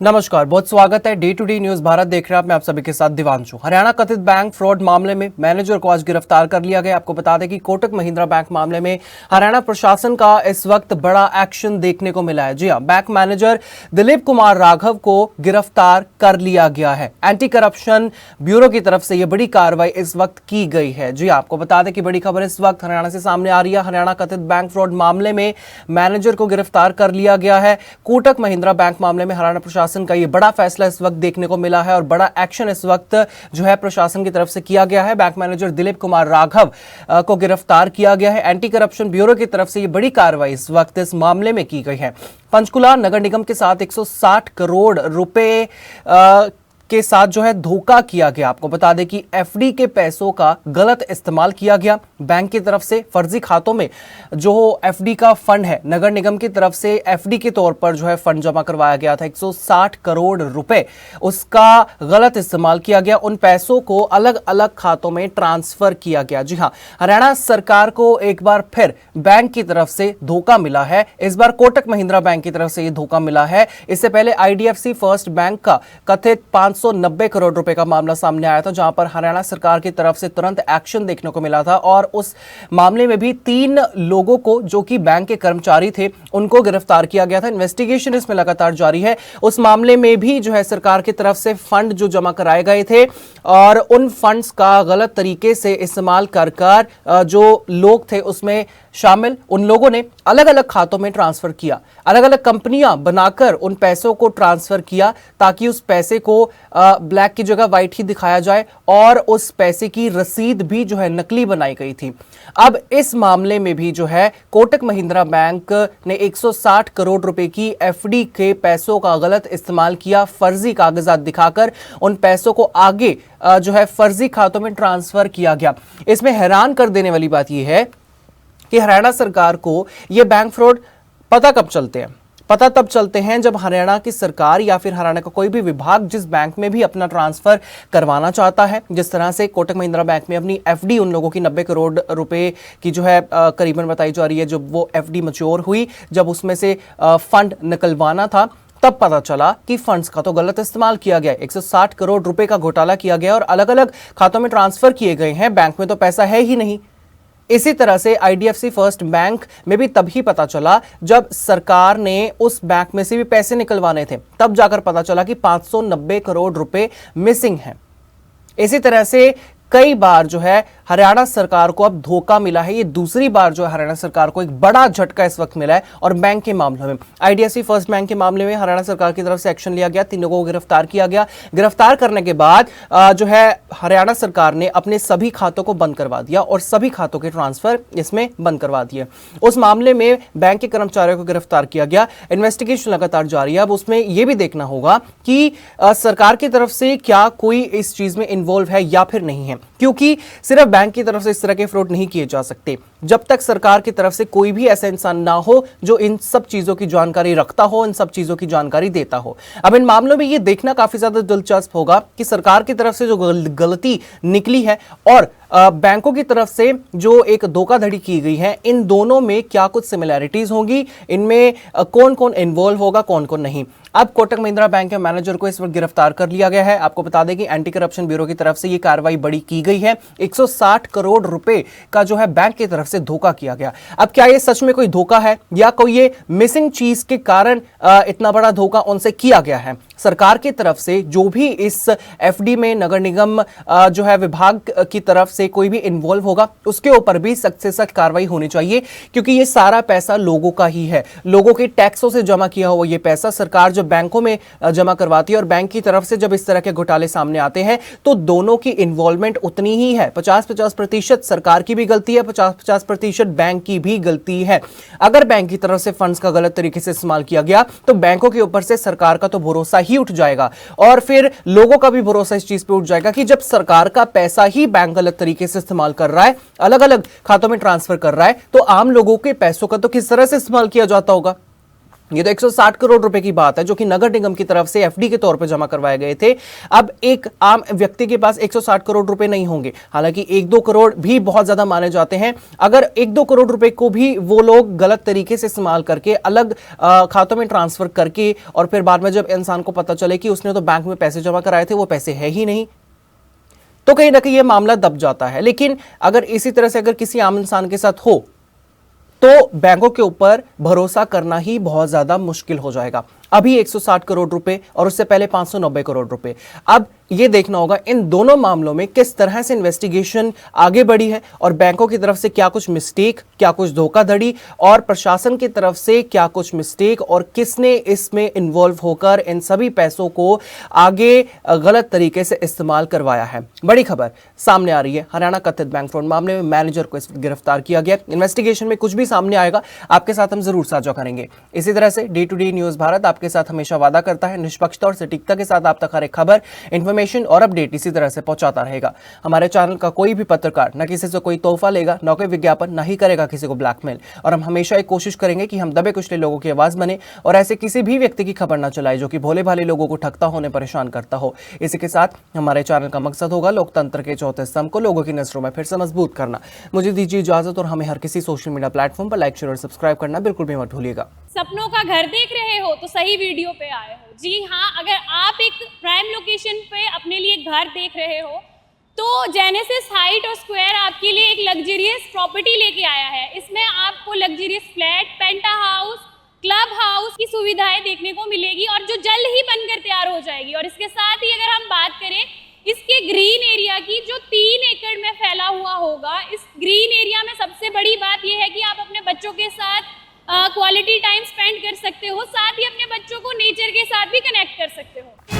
नमस्कार, बहुत स्वागत है day to day news Bharat देख रहे हैं। मैं आप सभी के साथ दिवांशु। हरियाणा कथित बैंक फ्रॉड मामले में मैनेजर को आज गिरफ्तार कर लिया गया। आपको बता दें कि कोटक महिंद्रा बैंक मामले में हरियाणा प्रशासन का इस वक्त बड़ा एक्शन देखने को मिला है। जी हां, बैंक मैनेजर दिलीप कुमार राघव को गिरफ्तार कर लिया गया है। एंटी करप्शन ब्यूरो की तरफ से यह बड़ी कार्रवाई इस वक्त की गई है। जी हां, आपको बता दें कि बड़ी खबर इस वक्त हरियाणा से सामने आ रही है। हरियाणा कथित बैंक फ्रॉड मामले में मैनेजर को गिरफ्तार कर लिया गया है। कोटक महिंद्रा बैंक मामले में हरियाणा प्रशासन का ये बड़ा फैसला इस वक्त देखने को मिला है और बड़ा एक्शन इस वक्त जो है प्रशासन की तरफ से किया गया है। बैंक मैनेजर दिलीप कुमार राघव को गिरफ्तार किया गया है। एंटी करप्शन ब्यूरो की तरफ से ये बड़ी कार्रवाई इस वक्त इस मामले में की गई है। पंचकुला नगर निगम के साथ 160 करोड़ रुपए के साथ जो है धोखा किया गया। आपको बता दें कि एफडी के पैसों का गलत इस्तेमाल किया गया। बैंक की तरफ से फर्जी खातों में जो एफडी का फंड है, नगर निगम की तरफ से एफडी के तौर पर जो है फंड जमा करवाया गया था 160 करोड़ रुपए, उसका गलत इस्तेमाल किया गया। उन पैसों को अलग अलग खातों में ट्रांसफर किया गया। जी हां, हरियाणा सरकार को एक बार फिर बैंक की तरफ से धोखा मिला है। इस बार कोटक महिंद्रा बैंक की तरफ से यह धोखा मिला है। इससे पहले आईडीएफसी फर्स्ट बैंक का कथित 590 करोड़ रुपए का मामला सामने आया था, जहां पर हरियाणा सरकार की तरफ से तुरंत एक्शन देखने को मिला था और उस मामले में भी 3 लोगों को जो कि बैंक के कर्मचारी थे उनको गिरफ्तार किया गया था। इन्वेस्टिगेशन इसमें लगातार जारी है। उस मामले में भी जो है सरकार की तरफ से फंड जो जमा कराए गए थे और उन फंड्स का गलत तरीके से इस्तेमाल कर जो लोग थे उसमें शामिल उन लोगों ने अलग अलग खातों में ट्रांसफर किया, अलग अलग कंपनियां बनाकर उन पैसों को ट्रांसफर किया ताकि उस पैसे को ब्लैक की जगह व्हाइट ही दिखाया जाए और उस पैसे की रसीद भी जो है नकली बनाई गई थी। अब इस मामले में भी जो है कोटक महिंद्रा बैंक ने 160 करोड़ रुपए की एफडी के पैसों का गलत इस्तेमाल किया, फर्जी कागजात दिखाकर उन पैसों को आगे जो है फर्जी खातों में ट्रांसफर किया गया। इसमें हैरान कर देने वाली बात यह है कि हरियाणा सरकार को यह बैंक फ्रॉड पता कब चलते हैं? पता तब चलते हैं जब हरियाणा की सरकार या फिर हरियाणा का कोई भी विभाग जिस बैंक में भी अपना ट्रांसफर करवाना चाहता है, जिस तरह से कोटक महिंद्रा बैंक में अपनी एफडी उन लोगों की 90 करोड़ रुपए की जो है करीबन बताई जा रही है, जब वो एफडी मैच्योर हुई, जब उसमें से फंड निकलवाना था तब पता चला कि फंड्स का तो गलत इस्तेमाल किया गया। 160 करोड़ रुपए का घोटाला किया गया और अलग अलग खातों में ट्रांसफर किए गए हैं। बैंक में तो पैसा है ही नहीं। इसी तरह से आईडीएफसी फर्स्ट बैंक में भी तभी पता चला जब सरकार ने उस बैंक में से भी पैसे निकलवाने थे, तब जाकर पता चला कि 590 करोड़ रुपए मिसिंग हैं। इसी तरह से कई बार जो है हरियाणा सरकार को अब धोखा मिला है। ये दूसरी बार जो है हरियाणा सरकार को एक बड़ा झटका इस वक्त मिला है और बैंक के मामले में, आईडीएफसी फर्स्ट बैंक के मामले में हरियाणा सरकार की तरफ से एक्शन लिया गया। 3 लोगों को गिरफ्तार किया गया। गिरफ्तार करने के बाद जो है हरियाणा सरकार ने अपने सभी खातों को बंद करवा दिया और सभी खातों के ट्रांसफर इसमें बंद करवा दिए। उस मामले में बैंक के कर्मचारियों को गिरफ्तार किया गया। इन्वेस्टिगेशन लगातार जारी है। अब उसमें यह भी देखना होगा कि सरकार की तरफ से क्या कोई इस चीज में इन्वॉल्व है या फिर नहीं है, क्योंकि सिर्फ बैंक की तरफ से इस तरह के फ्रॉड नहीं किए जा सकते जब तक सरकार की तरफ से कोई भी ऐसा इंसान ना हो जो इन सब चीजों की जानकारी रखता हो, इन सब चीजों की जानकारी देता हो। अब इन मामलों में यह देखना काफी ज्यादा दिलचस्प होगा कि सरकार की तरफ से जो गलती निकली है और बैंकों की तरफ से जो एक धोखाधड़ी की गई है, इन दोनों में क्या कुछ सिमिलैरिटीज होंगी, इनमें कौन कौन इन्वॉल्व होगा, कौन कौन नहीं। अब कोटक महिंद्रा बैंक के मैनेजर को इस वक्त गिरफ्तार कर लिया गया है। आपको बता दें कि एंटी करप्शन ब्यूरो की तरफ से यह कार्रवाई बड़ी की गई है। 160 करोड़ रुपए का जो है बैंक की तरफ से धोखा किया गया। अब क्या यह सच में कोई धोखा है या कोई ये मिसिंग चीज के कारण इतना बड़ा धोखा उनसे किया गया है? सरकार की तरफ से जो भी इस एफडी में नगर निगम जो है विभाग की तरफ से कोई भी इन्वॉल्व होगा, उसके ऊपर भी सख्त से सख्त कार्रवाई होनी चाहिए, क्योंकि ये सारा पैसा लोगों का ही है। लोगों के टैक्सों से जमा किया हुआ ये पैसा सरकार जो बैंकों में जमा करवाती है और बैंक की तरफ से जब इस तरह के घोटाले सामने आते हैं तो दोनों की इन्वॉल्वमेंट उतनी ही है। 50-50% सरकार की भी गलती है, 50-50% बैंक की भी गलती है। अगर बैंक की तरफ से फंड्स का गलत तरीके से इस्तेमाल किया गया तो बैंकों के ऊपर से सरकार का तो भरोसा ही उठ जाएगा और फिर लोगों का भी भरोसा इस चीज पे उठ जाएगा कि जब सरकार का पैसा ही बैंक गलत तरीके से इस्तेमाल कर रहा है, अलग अलग खातों में ट्रांसफर कर रहा है, तो आम लोगों के पैसों का तो किस तरह से इस्तेमाल किया जाता होगा। ये तो 160 करोड़ रुपए की बात है जो कि नगर निगम की तरफ से एफडी के तौर पे जमा करवाए गए थे। अब एक आम व्यक्ति के पास 160 करोड़ रुपए नहीं होंगे, हालांकि 1-2 करोड़ भी बहुत ज्यादा माने जाते हैं। अगर 1-2 करोड़ रुपए को भी वो लोग गलत तरीके से इस्तेमाल करके अलग खातों में ट्रांसफर करके और फिर बाद में जब इंसान को पता चले कि उसने तो बैंक में पैसे जमा कराए थे, वो पैसे है ही नहीं, तो कहीं ना कहीं ये मामला दब जाता है। लेकिन अगर इसी तरह से अगर किसी आम इंसान के साथ हो तो बैंकों के ऊपर भरोसा करना ही बहुत ज्यादा मुश्किल हो जाएगा। अभी 160 करोड़ रुपए और उससे पहले 590 करोड़ रुपए। अब यह देखना होगा इन दोनों मामलों में किस तरह से इन्वेस्टिगेशन आगे बढ़ी है और बैंकों की तरफ से क्या कुछ मिस्टेक, क्या कुछ धोखाधड़ी और प्रशासन की तरफ से क्या कुछ मिस्टेक और किसने इसमें इन्वॉल्व होकर इन सभी पैसों को आगे गलत तरीके से इस्तेमाल करवाया है। बड़ी खबर सामने आ रही है, हरियाणा कथित बैंक फ्रॉड मामले में मैनेजर को गिरफ्तार किया गया। इन्वेस्टिगेशन में कुछ भी सामने आएगा आपके साथ हम जरूर साझा करेंगे। इसी तरह से day to day news Bharat आपके साथ हमेशा वादा करता है निष्पक्षता और सटीकता के साथ आप तक हर एक खबर, इंफॉर्मेशन और अपडेट इसी तरह से पहुंचाता रहेगा। हमारे चैनल का कोई भी पत्रकार न किसी से कोई तोहफा लेगा, न कोई विज्ञापन, न ही करेगा किसी को ब्लैकमेल, और हम हमेशा एक कोशिश करेंगे कि हम दबे कुचले लोगों की आवाज बने और ऐसे किसी भी व्यक्ति की खबर न चलाए जो कि भोले भाले लोगों को ठगता होने परेशान करता हो। इसी के साथ हमारे चैनल का मकसद होगा लोकतंत्र के चौथे स्तंभ को लोगों की नजरों में फिर से मजबूत करना। मुझे दीजिए इजाजत और हमें हर किसी सोशल मीडिया प्लेटफॉर्म पर लाइक, शेयर और सब्सक्राइब करना बिल्कुल भी मत भूलिएगा। सपनों का घर देख रहे हो तो सही वीडियो पे आए हो। जी हाँ, अगर आप एक प्राइम लोकेशन पे अपने लिए घर देख रहे हो तो जेनेसिस हाइट और स्क्वायर आपके लिए एक लग्जरियस प्रॉपर्टी लेके आया है। इसमें आपको लग्जरियस फ्लैट, पेंटा हाउस, क्लब हाउस की सुविधाएं देखने को मिलेगी और जो जल्द ही बनकर तैयार हो जाएगी। और इसके साथ ही अगर हम बात करें इसके ग्रीन एरिया की, जो 3 एकड़ में फैला हुआ होगा, इस ग्रीन एरिया में सबसे बड़ी बात यह है कि आप अपने बच्चों के साथ क्वालिटी टाइम स्पेंड कर सकते हो, साथ ही अपने बच्चों को नेचर के साथ भी कनेक्ट कर सकते हो।